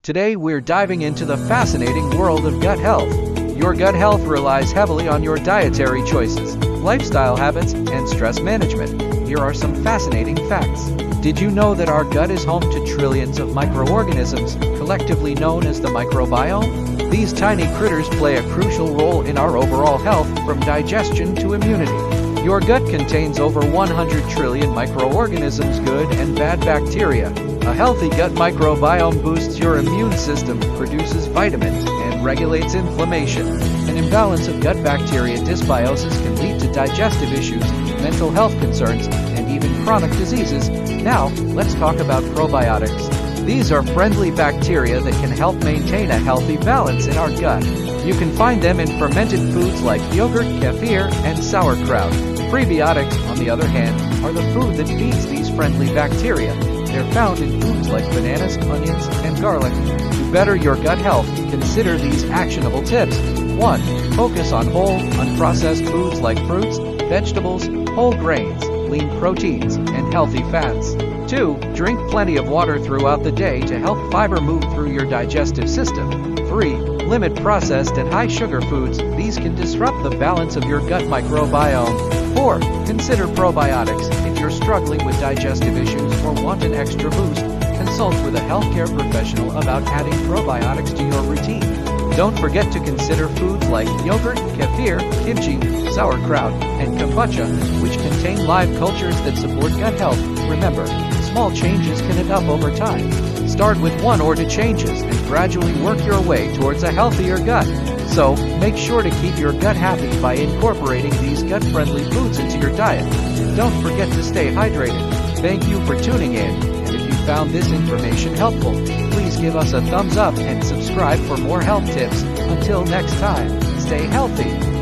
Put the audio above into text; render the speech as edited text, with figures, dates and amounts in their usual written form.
Today we're diving into the fascinating world of gut health. Your gut health relies heavily on your dietary choices, lifestyle habits, and stress management. Here are some fascinating facts. Did you know that our gut is home to trillions of microorganisms, collectively known as the microbiome? These tiny critters play a crucial role in our overall health, from digestion to immunity. Your gut contains over 100 trillion microorganisms, good and bad bacteria. A healthy gut microbiome boosts your immune system, produces vitamins, and regulates inflammation. An imbalance of gut bacteria dysbiosis can lead to digestive issues, mental health concerns, and even chronic diseases. Now, let's talk about probiotics. These are friendly bacteria that can help maintain a healthy balance in our gut. You can find them in fermented foods like yogurt, kefir, and sauerkraut. Prebiotics, on the other hand, are the food that feeds these friendly bacteria. They're found in foods like bananas, onions, and garlic. To better your gut health, consider these actionable tips. 1. Focus on whole, unprocessed foods like fruits, vegetables, whole grains, lean proteins, and healthy fats. 2. Drink plenty of water throughout the day to help fiber move through your digestive system. 3. Limit processed and high-sugar foods. These can disrupt the balance of your gut microbiome. 4. Consider probiotics. If you're struggling with digestive issues or want an extra boost, consult with a healthcare professional about adding probiotics to your routine. Don't forget to consider foods like yogurt, kefir, kimchi, sauerkraut, and kombucha, which contain live cultures that support gut health. Remember, small changes can add up over time. Start with 1 or 2 changes and gradually work your way towards a healthier gut. So, make sure to keep your gut happy by incorporating these gut-friendly foods into your diet. Don't forget to stay hydrated. Thank you for tuning in, and if you found this information helpful, please give us a thumbs up and subscribe for more health tips. Until next time, stay healthy.